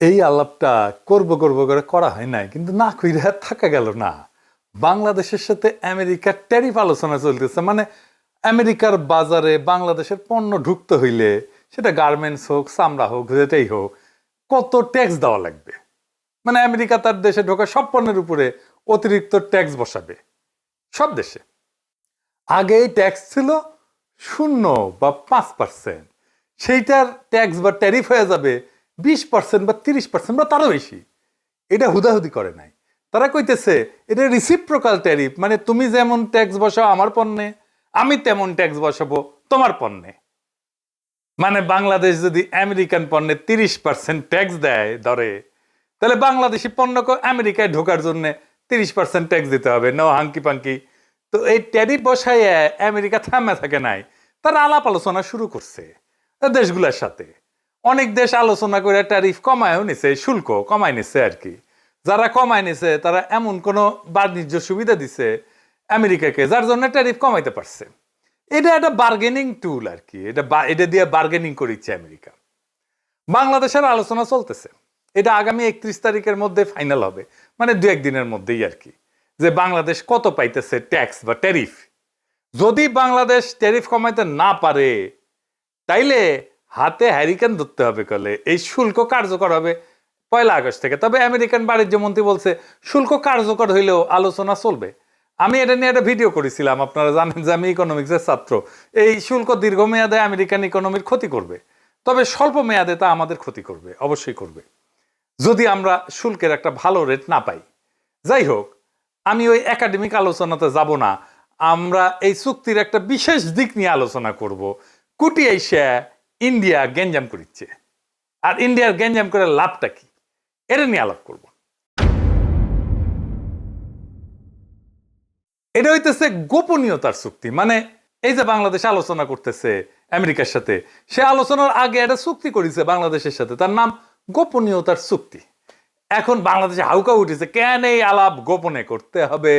এই আলাপটা করব করব করে করা হয় নাই, কিন্তু না কইরা থাকা গেল না। বাংলাদেশের সাথে আমেরিকার ট্যারিফ আলোচনা চলতেছে। মানে আমেরিকার বাজারে বাংলাদেশের পণ্য ঢুকতে হইলে, সেটা গার্মেন্টস হোক, চামড়া হোক, যেটাই হোক, কত ট্যাক্স দেওয়া লাগবে। মানে আমেরিকা তার দেশে ঢোকা সব পণ্যের উপরে অতিরিক্ত ট্যাক্স বসাবে, সব দেশে। আগে ট্যাক্স ছিল 0 বা 5%, সেইটার ট্যাক্স বা ট্যারিফ হয়ে যাবে 20% বা 30% বা তারও বেশি। এটা হুদাহুদি করে নাই, তারা কইতেছে এটা রিসিপ্রোকাল ট্যারিফ, মানে তুমি যেমন ট্যাক্স বসাও আমার পণ্যে, আমি তেমন ট্যাক্স বসাবো তোমার পণ্যে। মানে বাংলাদেশ যদি আমেরিকান পণ্যে 30% ট্যাক্স দেয় ধরে, তাহলে বাংলাদেশি পণ্যকে আমেরিকায় ঢোকার জন্য 30% ট্যাক্স দিতে হবে, নো হাঙ্কি পাঙ্কি। তো এই ট্যারিফ বসায় আমেরিকা থামে থাকে নাই, তারা আলাপ আলোচনা শুরু করছে দেশগুলোর সাথে। অনেক দেশ আলোচনা করে ট্যারিফ কমায়ও নিছে, শুল্ক কমায় নিছে আর কি। যারা কমায় নিছে তারা এমন কোনো বাণিজ্য সুবিধা দিছে আমেরিকাকে, যার জন্য ট্যারিফ কমাইতে পারছে। এটা একটা বার্গেনিং টুল আর কি, এটা দিয়ে বার্গেনিং করিচ্ছে আমেরিকা। বাংলাদেশের আলোচনা চলতেছে, এটা আগামী 31 তারিখের মধ্যে ফাইনাল হবে, মানে 2-1 দিনের মধ্যেই আর কি, যে বাংলাদেশ কত পাইতেছে ট্যাক্স বা ট্যারিফ। যদি বাংলাদেশ ট্যারিফ কমাইতে না পারে, তাইলে হাতে হ্যারিকেন ধরতে হবে, কলে এই শুল্ক কার্যকর হবে 1 আগস্ট থেকে। তবে আমেরিকান বাণিজ্য মন্ত্রী বলছে শুল্ক কার্যকর হইলেও আলোচনা চলবে। আমি এটা নিয়ে একটা ভিডিও করেছিলাম, আপনারা জানেন যে আমি ইকোনমিক্সের ছাত্র। এই শুল্ক দীর্ঘমেয়াদে আমেরিকান ইকোনমির ক্ষতি করবে, তবে স্বল্প মেয়াদে তা আমাদের ক্ষতি করবে, অবশ্যই করবে, যদি আমরা শুল্কের একটা ভালো রেট না পাই। যাই হোক, আমি ওই একাডেমিক আলোচনাতে যাব না। আমরা এই চুক্তির একটা বিশেষ দিক নিয়ে আলোচনা করব। কুটি এশিয়া ইন্ডিয়া গ্যাঞ্জাম করিচ্ছে, আর ইন্ডিয়ার গ্যাঞ্জাম করে লাভটা কি, এটা নিয়ে আলাপ করব। এটা হইতেছে গোপনীয়তার চুক্তি। মানে এই যে বাংলাদেশ আলোচনা করতেছে আমেরিকার সাথে, সে আলোচনার আগে একটা চুক্তি করেছে বাংলাদেশের সাথে, তার নাম গোপনীয়তার চুক্তি। এখন বাংলাদেশে হাউকা উঠেছে, কেন এই আলাপ গোপনে করতে হবে,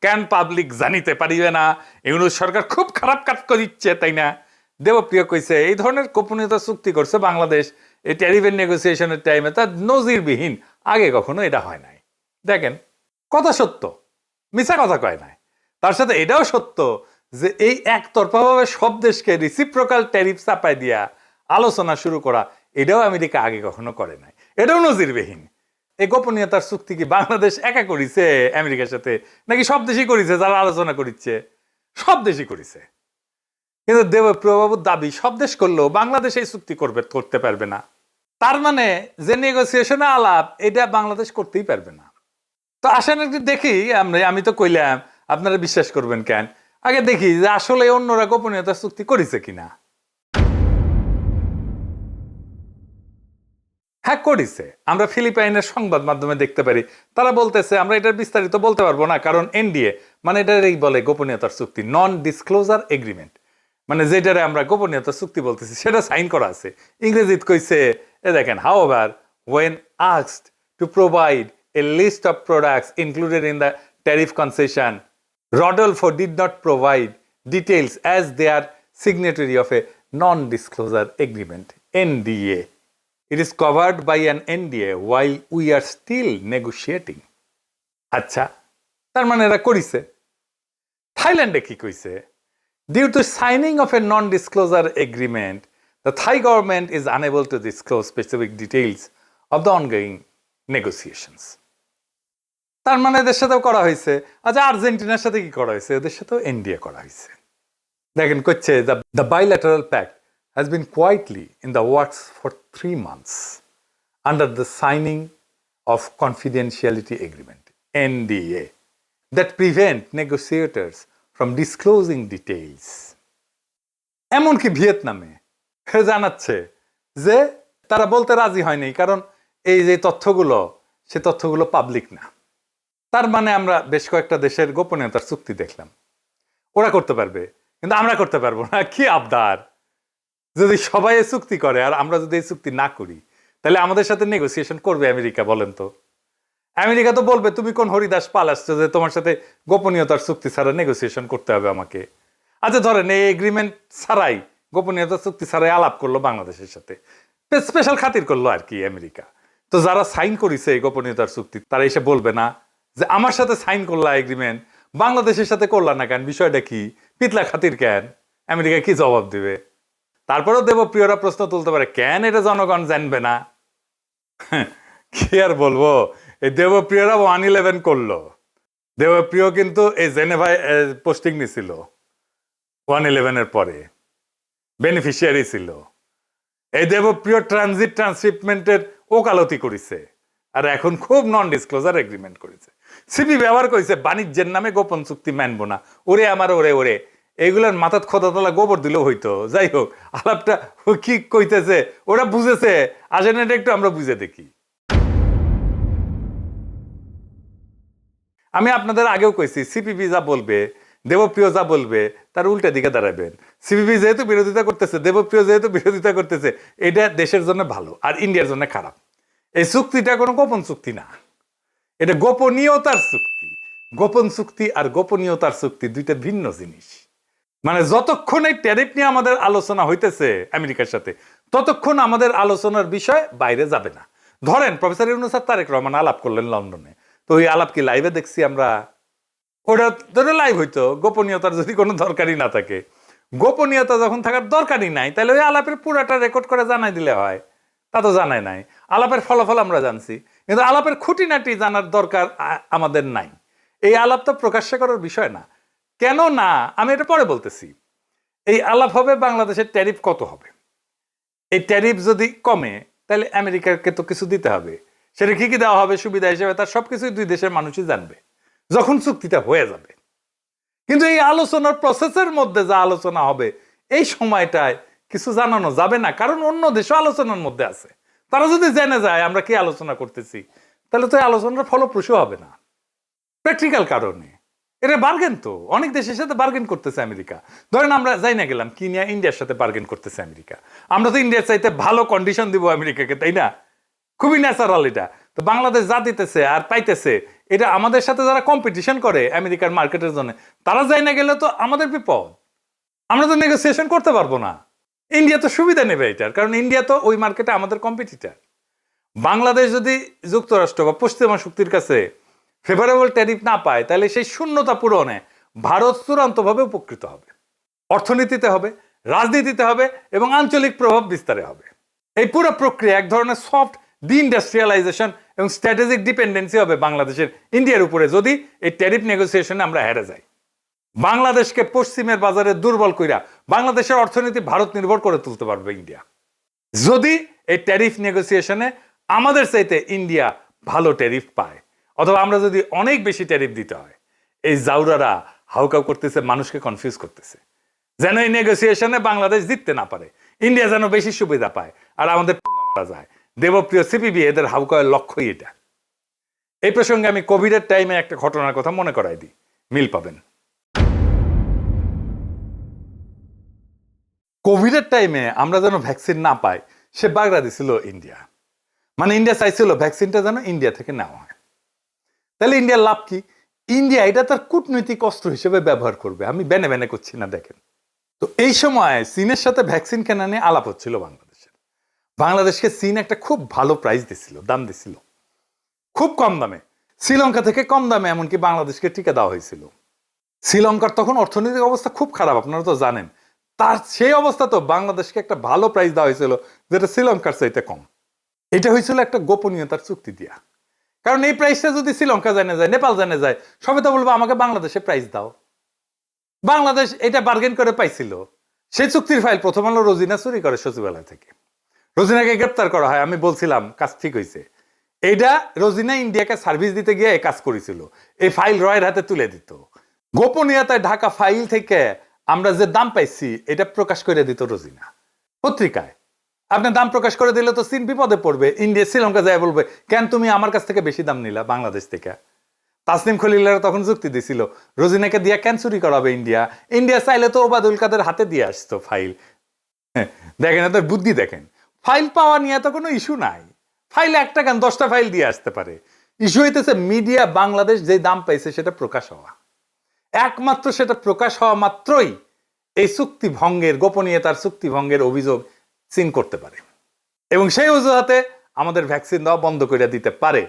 কেন পাবলিক জানিতে পারিবে না, ইউনূস সরকার খুব খারাপ কাজ করিচ্ছে, তাই না? দেবপ্রিয় কইছে এই ধরনের গোপনীয়তা চুক্তি করছে বাংলাদেশ এই ট্যারিফের নেগোসিয়েশনের টাইমে, তার নজিরবিহীন, আগে কখনো এটা হয় নাই। দেখেন, কথা সত্য, মিছা কথা কয় নাই। তার সাথে এটাও সত্য যে এই একতরফাভাবে সব দেশকে রিসিপ্রোকাল ট্যারিফ চাপাই দিয়া আলোচনা শুরু করা, এটাও আমেরিকা আগে কখনো করে নাই, এটাও নজিরবিহীন। এই গোপনীয়তার চুক্তি কি বাংলাদেশ একা করিছে আমেরিকার সাথে, নাকি সব দেশই করিছে? যারা আলোচনা করিচ্ছে সব দেশই করিছে, কিন্তু দেবপ্রিয়বাবুর দাবি সব দেশ করলেও বাংলাদেশ এই চুক্তি করতে পারবে না। তার মানে যে নেগোসিয়েশনে আলাপ, এটা বাংলাদেশ করতেই পারবে না। তো আসেন একটু দেখি আমি তো কইলাম, আপনারা বিশ্বাস করবেন কেন, আগে দেখি যে আসলে অন্যরা গোপনীয়তা চুক্তি করেছে কিনা। হ্যাঁ, করেছে। আমরা ফিলিপাইনের সংবাদ মাধ্যমে দেখতে পারি, তারা বলতেছে, আমরা এটার বিস্তারিত বলতে পারবো না, কারণ এনডিএ, মানে এটারই বলে গোপনীয়তার চুক্তি, নন ডিসক্লোজার এগ্রিমেন্ট, মানে যেটারে আমরা গোপনীয়তার চুক্তি বলতেছি সেটা সাইন করা আছে। ইংরেজিতে কইছে, এ দেখেন, however when asked to provide a list of products included in the tariff concession, Rodolfo did not provide details as they are signatory of a non-disclosure agreement, NDA. It is covered by an NDA while we are still negotiating. আচ্ছা, তার মানে এরা করিছে। থাইল্যান্ডে কি কইছে? Due to signing of a non-disclosure agreement, the Thai government is unable to disclose specific details of the ongoing negotiations. তার মানে এদের সাথেও করা হয়েছে। আচ্ছা, আর্জেন্টিনার সাথে কি করা হয়েছে? এদের সাথেও এনডিএ করা হয়েছে। দেখেন, করছে the bilateral pact has been quietly in the works for 3 months under the signing of confidentiality agreement, NDA, that prevent negotiators from disclosing details. এমনকি ভিয়েতনামে জানাচ্ছে যে তারা বলতে রাজি হয়নি, কারণ এই যে তথ্যগুলো, সে তথ্যগুলো পাবলিক না। তার মানে আমরা বেশ কয়েকটা দেশের গোপনীয়তার চুক্তি দেখলাম, ওরা করতে পারবে, কিন্তু আমরা করতে পারবো না। কি আবদার! যদি সবাই চুক্তি করে আর আমরা যদি এই চুক্তি না করি, তাহলে আমাদের সাথে নেগোসিয়েশন করবে আমেরিকা? বলেন তো। আমেরিকা তো বলবে, তুমি কোন হরিদাস পাল আসছো যে তোমার সাথে গোপনীয়তার চুক্তি ছাড়া নেগোসিয়েশন করতে হবে আমাকে? আচ্ছা, ধরেন এই এগ্রিমেন্ট ছাড়াই, গোপনীয়তার চুক্তি ছাড়াই আলাপ করলো বাংলাদেশের সাথে, স্পেশাল খাতির করলো আর কি আমেরিকা, তো যারা সাইন করেছে এই গোপনীয়তার চুক্তি তারা এসে বলবে না যে আমার সাথে সাইন করলা এগ্রিমেন্ট, বাংলাদেশের সাথে করলা না কেন, বিষয়টা কি, পিতলা খাতির কেন? আমেরিকা কি জবাব দিবে? তারপরেও দেবপ্রিয়রা প্রশ্ন তুলতে পারে কেন এটা জনগণ জানবে না? কি আর বলবো, এই দেবপ্রিয়রা 111 করলো। দেবপ্রিয় কিন্তু এই জেনেভায় পোস্টিং নিছিল 111 পরে, বেনিফিশিয়ারি ছিল। এই দেবপ্রিয় ট্রানজিট ট্রান্সশিপমেন্টের ওকালতি করেছে, আর এখন খুব নন ডিসক্লোজার এগ্রিমেন্ট করেছে। সিপি ব্যবহার করেছে বাণিজ্যের নামে গোপন চুক্তি মানবো না। ওরে আমার ওরে ওরে, এইগুলার মাথাত খোদাতলা গোবর দিলেও হইতো। যাই হোক, আলাপটা কি কইতেছে ওরা বুঝেছে, আসেন এটা একটু আমরা বুঝে দেখি। আমি আপনাদের আগেও কইছি সিপিবি যা বলবে, দেবপ্রিয় যা বলবে তার উল্টা দিকে দাঁড়াবেন। সিপিবি যেহেতু বিরোধিতা করতেছে, দেবপ্রিয় যেহেতু বিরোধিতা করতেছে, এটা দেশের জন্য ভালো আর ইন্ডিয়ার জন্য খারাপ। এই চুক্তিটা কোনো গোপন চুক্তি না, এটা গোপনীয়তার চুক্তি। গোপন চুক্তি আর গোপনীয়তার চুক্তি দুইটা ভিন্ন জিনিস। মানে যতক্ষণ এই ট্যারিফ নিয়ে আমাদের আলোচনা হইতেছে আমেরিকার সাথে, ততক্ষণ আমাদের আলোচনার বিষয় বাইরে যাবে না। ধরেন প্রফেসর ইউনূস আর তারেক রহমান আলাপ করলেন লন্ডনে, তো ওই আলাপ কি লাইভে দেখছি আমরা? ওটা ধরে লাইভ হইতো, গোপনীয়তার যদি কোনো দরকারই না থাকে। গোপনীয়তা যখন থাকার দরকারই নাই, তাহলে ওই আলাপের পুরাটা রেকর্ড করে জানাই দিলে হয়। তা তো জানাই নাই। আলাপের ফলাফল আমরা জানছি, কিন্তু আলাপের খুঁটিনাটি জানার দরকার আমাদের নাই। এই আলাপ তো প্রকাশ্য করার বিষয় না। কেন না আমি এটা পরে বলতেছি। এই আলাপ হবে বাংলাদেশের ট্যারিফ কত হবে। এই ট্যারিফ যদি কমে তাহলে আমেরিকাকে তো কিছু দিতে হবে। সেটা কি কি দেওয়া হবে সুবিধা হিসেবে, তার সবকিছুই দুই দেশের মানুষই জানবে যখন চুক্তিটা হয়ে যাবে। কিন্তু এই আলোচনার প্রসেসের মধ্যে যা আলোচনা হবে এই সময়টায় কিছু জানানো যাবে না, কারণ অন্য দেশও আলোচনার মধ্যে আছে। তারা যদি জেনে যায় আমরা কি আলোচনা করতেছি, তাহলে তো এই আলোচনার ফলপ্রসূ হবে না। প্র্যাকটিক্যাল কারণে এটা বার্গেন, তো অনেক দেশের সাথে বার্গেন করতেছে আমেরিকা। ধরেন আমরা যাই না গেলাম কি নিয়ে, ইন্ডিয়ার সাথে বার্গেন করতেছে আমেরিকা। আমরা তো ইন্ডিয়ার চাইতে ভালো কন্ডিশন দিব আমেরিকাকে, তাই না? খুবই ন্যাচারাল এটা। তো বাংলাদেশ যা দিতেছে আর পাইতেছে, এটা আমাদের সাথে যারা কম্পিটিশন করে আমেরিকার মার্কেটের জন্য, তারা যাই না গেলে তো আমাদের বিপদ। আমরা তো নেগোসিয়েশন করতে পারবো না। ইন্ডিয়া তো সুবিধা নেবে এটার, কারণ ইন্ডিয়া তো ওই মার্কেটে আমাদের কম্পিটিটার। বাংলাদেশ যদি যুক্তরাষ্ট্র বা পশ্চিমা শক্তির কাছে ফেভারেবল ট্যারিফ না পায়, তাহলে সেই শূন্যতা পূরণে ভারত চূড়ান্তভাবে উপকৃত হবে। অর্থনীতিতে হবে, রাজনীতিতে হবে এবং আঞ্চলিক প্রভাব বিস্তারে হবে। এই পুরো প্রক্রিয়া এক ধরনের সফট ডিইন্ডাস্ট্রিয়ালাইজেশন এবং স্ট্র্যাটেজিক ডিপেন্ডেন্সি হবে বাংলাদেশের ইন্ডিয়ার উপরে, যদি এই ট্যারিফ নেগোসিয়েশনে আমরা হেরে যাই। বাংলাদেশকে পশ্চিমের বাজারে দুর্বল কইরা বাংলাদেশের অর্থনীতি ভারত নির্ভর করে তুলতে পারবে ইন্ডিয়া, যদি এই ট্যারিফ নেগোসিয়েশনে আমাদের চাইতে ইন্ডিয়া ভালো ট্যারিফ পায়, অথবা আমরা যদি অনেক বেশি ট্যারিফ দিতে হয়। এই জাউরারা হাউকাউ করতেছে, মানুষকে কনফিউজ করতেছে, যেন এই নেগোসিয়েশনে বাংলাদেশ জিততে না পারে, ইন্ডিয়া যেন বেশি সুবিধা পায় আর আমাদের মারা যায়। দেবপ্রিয় সিপিবি এদের হাউকাউয়ের লক্ষ্যই এটা। এই প্রসঙ্গে আমি কোভিডের টাইমে একটা ঘটনার কথা মনে করাই দিই, মিল পাবেন। কোভিডের টাইমে আমরা যেন ভ্যাকসিন না পাই সে বাগড়া দিছিল ইন্ডিয়া। মানে ইন্ডিয়া চাইছিল ভ্যাকসিনটা যেন ইন্ডিয়া থেকে নেওয়া হয়। তাহলে ইন্ডিয়ার লাভ কি? ইন্ডিয়া এটা তার কূটনৈতিক অস্ত্র হিসেবে ব্যবহার করবে। আমি বেনে বেনে করছি না, দেখেন তো। এই সময় চীনের সাথে ভ্যাকসিন কেনা নিয়ে আলাপ হচ্ছিল বাংলাদেশের। বাংলাদেশকে চীন একটা খুব ভালো প্রাইস দিছিল, দাম দিছিল, খুব কম দামে, শ্রীলঙ্কা থেকে কম দামে এমনকি বাংলাদেশকে টিকা দেওয়া হয়েছিল। শ্রীলঙ্কার তখন অর্থনৈতিক অবস্থা খুব খারাপ, আপনারা তো জানেন। তার সেই অবস্থা তো বাংলাদেশকে একটা ভালো প্রাইস দেওয়া হয়েছিল, যেটা শ্রীলঙ্কার চাইতে কম। এটা হয়েছিল একটা গোপনীয়তার চুক্তি দিয়া। কারণ এই প্রাইসটা যদি শ্রীলঙ্কা জানে যায়, নেপাল জানে যায়, সবে তো বলবো আমাকে বাংলাদেশে প্রাইস দাও। বাংলাদেশ এটা বার্গেন করে পাইছিল। সেই চুক্তির ফাইল প্রথম আলো রোজিনা চুরি করে সচিবালয় থেকে। রোজিনাকে গ্রেপ্তার করা হয়। আমি বলছিলাম কাজ ঠিক হয়েছে। এইটা রোজিনা ইন্ডিয়াকে সার্ভিস দিতে গিয়ে কাজ করেছিল। এই ফাইল রয়ের হাতে তুলে দিত। গোপনীয়তায় ঢাকা ফাইল থেকে আমরা যে দাম পাইছি এটা প্রকাশ করে দিত রোজিনা পত্রিকায়। আপনার দাম প্রকাশ করে দিলে তো চীন বিপদে পড়বে। ইন্ডিয়া শ্রীলঙ্কা যায় বলবে, কেন তুমি আমার কাছ থেকে বেশি দাম নিলা বাংলাদেশ থেকে? তাসনিম খলিলারা তখন যুক্তি দিছিল, রোজিনাকে দিয়া কেন চুরি করাবে ইন্ডিয়া? ইন্ডিয়া চাইলে তো ওবায়দুল কাদের হাতে দিয়ে আসতো ফাইল। দেখেন এত বুদ্ধি, দেখেন ফাইল পাওয়া নিয়ে তো কোনো ইস্যু নাই। ফাইল একটা কেন 10টা ফাইল দিয়ে আসতে পারে। ইস্যু হইতেছে মিডিয়া বাংলাদেশ যে দাম পাইছে সেটা প্রকাশ হওয়া। একমাত্র সেটা প্রকাশ হওয়া মাত্রই এই চুক্তি ভঙ্গের, গোপনীয়তার চুক্তি ভঙ্গের অভিযোগ চীন করতে পারে। এবং সেই অজুহাতে আমাদের ভ্যাকসিন দেওয়া বন্ধ করে দিতে পারে।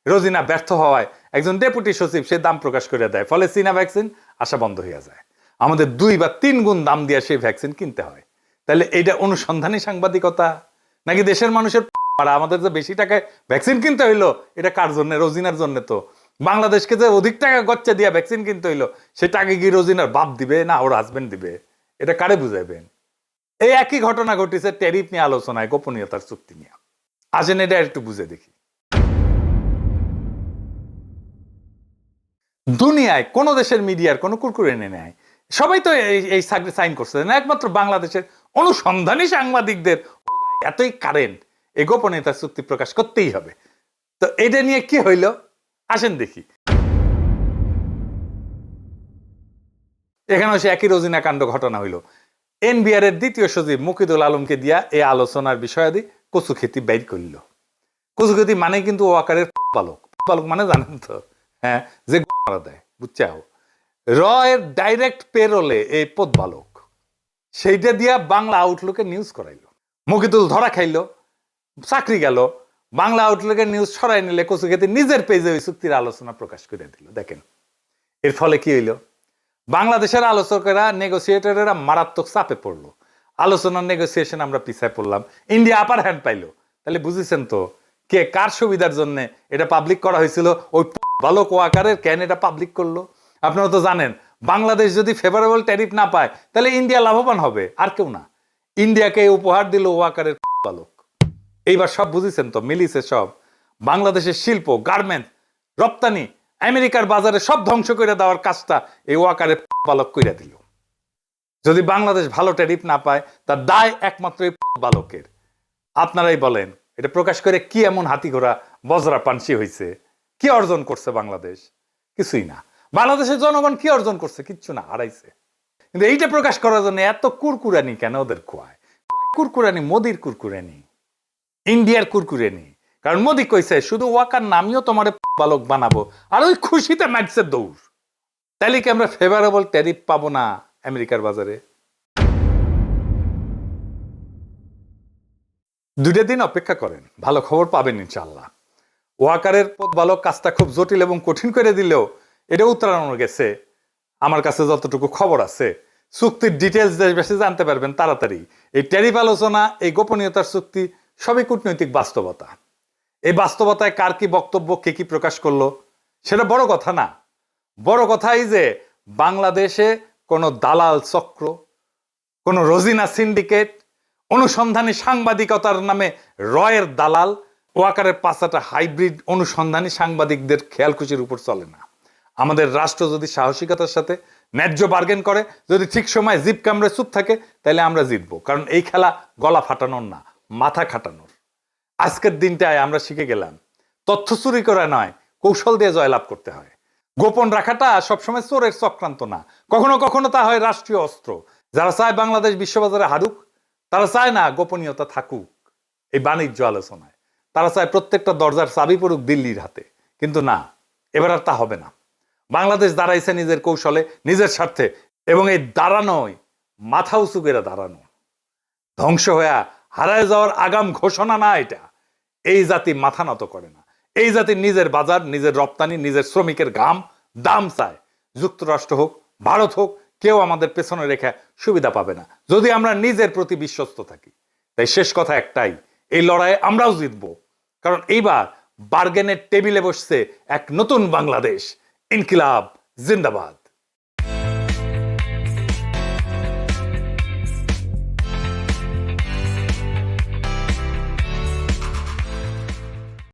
রোজিনা ব্যর্থ হওয়ায় একজন ডেপুটি সচিব সে দাম প্রকাশ করে দেয়, ফলে চীনা ভ্যাকসিন আসা বন্ধ হয়ে যায়। আমাদের 2 বা 3 গুণ দাম দিয়ে সেই ভ্যাকসিন কিনতে হয়। তাহলে এটা অনুসন্ধানী সাংবাদিকতা নাকি দেশের মানুষের আমাদের যে বেশি টাকায় ভ্যাকসিন কিনতে হইলো এটা কার জন্য? রোজিনার জন্য। তো বাংলাদেশকে যে অধিক টাকা গচ্চা দিয়া ভ্যাকসিন কিনতে হইলো সে টাকা কি রোজিনার বাপ দিবে না ওর হাজবেন্ড দিবে? এটা কারে বুঝাইবেন? এই একই ঘটনা ঘটেছে ট্যারিফ নিয়ে আলোচনায়, গোপনীয়তার চুক্তি নিয়ে। আসেন এটা একটু বুঝে দেখি। দুনিয়ায় কোন দেশের মিডিয়ার কোন কুরকুরে নেয় সবাই তো এই সাইন করছে না, একমাত্র বাংলাদেশের অনুসন্ধানী সাংবাদিকদের এতই কারেন্ট এই গোপনীয়তার চুক্তি প্রকাশ করতেই হবে। তো এটা নিয়ে কি হইল আসেন দেখি। এখানে সে একই রোজিনা কাণ্ড ঘটনা হইল। এনবিআর এর দ্বিতীয় সচিব মুকিদুল আলমকে দিয়া এই আলোচনার বিষয়াদি কচুক্ষেতি বাইর করল। কচুক্ষেতি মানে কিন্তু ও আকারের বালক। বালক মানে জানেন তো, হ্যাঁ, যে মারা দেয়, বুঝছাও। র এর ডাইরেক্ট পেরোলে এই পদ বালক সেইটা দিয়া বাংলা আউটলুকে নিউজ করাইলো। মুকিদুল ধরা খাইলো, চাকরি গেল। বাংলা আউটলুকের নিউজ সরাই নিলে কচুক্ষেতি নিজের পেজে ওই চুক্তির আলোচনা প্রকাশ করে দিল। দেখেন এর ফলে কি হইল, বাংলাদেশের আলোচকেরা নেগোসিয়েটরেরা মারাত্মক চাপে পড়লো। আলোচনার নেগোসিয়েশন আমরা পিছায় পড়লাম, ইন্ডিয়া আপার হ্যান্ড পাইলো। তাহলে বুঝেছেন তো কে কার সুবিধার জন্য এটা পাবলিক করা হয়েছিল? ওই বালক ওয়াকারের কেন এটা পাবলিক করলো? আপনারা তো জানেন বাংলাদেশ যদি ফেভারেবল ট্যারিফ না পায় তাহলে ইন্ডিয়া লাভবান হবে, আর কেউ না। ইন্ডিয়াকে উপহার দিল ওয়াকারের বালক। এইবার সব বুঝেছেন তো, মিলিছে সব। বাংলাদেশের শিল্প, গার্মেন্টস, রপ্তানি আমেরিকার বাজারে সব ধ্বংস করে দেওয়ার কাজটা এই ওয়াকারের বালক কইরা দিল। যদি বাংলাদেশ ভালো ট্যারিফ না পায় তার দায় একমাত্র এই বালকের। আপনারাই বলেন এটা প্রকাশ করে কি এমন হাতি ঘোড়া বজরা পানসি হয়েছে? কি অর্জন করছে বাংলাদেশ? কিছুই না। বাংলাদেশের জনগণ কি অর্জন করছে? কিচ্ছু না, হারাইছে। কিন্তু এইটা প্রকাশ করার জন্য এত কুরকুরানি কেন ওদের খোয়ায়? কুরকুরানি মোদির কুরকুরানি, ইন্ডিয়ার কুরকুরানি। কারণ মোদি কইছে শুধু ওয়াকার নামিও তোমার বালক বানাবো, আর ওই খুশিতে মারছে দৌড়। তাইলে কি আমরা ফেভারেবল ট্যারিফ পাবো না আমেরিকার বাজারে? 2 দিন অপেক্ষা করেন, ভালো খবর পাবেন ইনশাআল্লাহ। ওয়াকারের বালক কাজটা খুব জটিল এবং কঠিন করে দিলেও এটা উত্তরানো গেছে। আমার কাছে যতটুকু খবর আছে চুক্তির ডিটেলস বেশি জানতে পারবেন তাড়াতাড়ি। এই ট্যারিফ আলোচনা, এই গোপনীয়তার চুক্তি সবই কূটনৈতিক বাস্তবতা। এই বাস্তবতায় কার কি বক্তব্য, কে কি প্রকাশ করলো সেটা বড় কথা না। বড় কথাই যে বাংলাদেশে কোনো দালাল চক্র, কোনো রোজিনা সিন্ডিকেট, অনুসন্ধানী সাংবাদিকতার নামে রয়ের দালাল, ওয়াকারের পাঁচাটা হাইব্রিড অনুসন্ধানী সাংবাদিকদের খেয়ালখুশির উপর চলে না। আমাদের রাষ্ট্র যদি সাহসিকতার সাথে ন্যায্য বার্গেন করে, যদি ঠিক সময় জিপ কামড়ে চুপ থাকে, তাহলে আমরা জিতবো। কারণ এই খেলা গলা ফাটানোর না, মাথা খাটানোর। আজকের দিনটায় আমরা শিখে গেলাম তথ্য চুরি করা নয়, কৌশল দিয়ে জয়লাভ করতে হয়। গোপন রাখাটা সবসময় চোরের চক্রান্ত না, কখনো কখনো তা হয় রাষ্ট্রীয় অস্ত্র। যারা চায় বাংলাদেশ বিশ্ববাজারে হারুক, তারা চায় না গোপনীয়তা থাকুক এই বাণিজ্য আলোচনায়। তারা চায় প্রত্যেকটা দরজার চাবি পড়ুক দিল্লির হাতে। কিন্তু না, এবার আর তা হবে না। বাংলাদেশ দাঁড়াইছে নিজের কৌশলে, নিজের স্বার্থে, এবং এই দাঁড়ানোই মাথা উঁচু করে দাঁড়ানো। ধ্বংস হয়ে হারায় যাওয়ার আগাম ঘোষণা না এটা। এই জাতি মাথা নত করে না। এই জাতি নিজের বাজার, নিজের রপ্তানি, নিজের শ্রমিকের ঘাম দাম চায়। যুক্তরাষ্ট্র হোক, ভারত হোক, কেউ আমাদের পেছনে রেখে সুবিধা পাবে না যদি আমরা নিজের প্রতি বিশ্বস্ত থাকি। তাই শেষ কথা একটাই, এই লড়াইয়ে আমরাও জিতবো। কারণ এইবার বার্গেনের টেবিলে বসছে এক নতুন বাংলাদেশ। ইনকিলাব জিন্দাবাদ।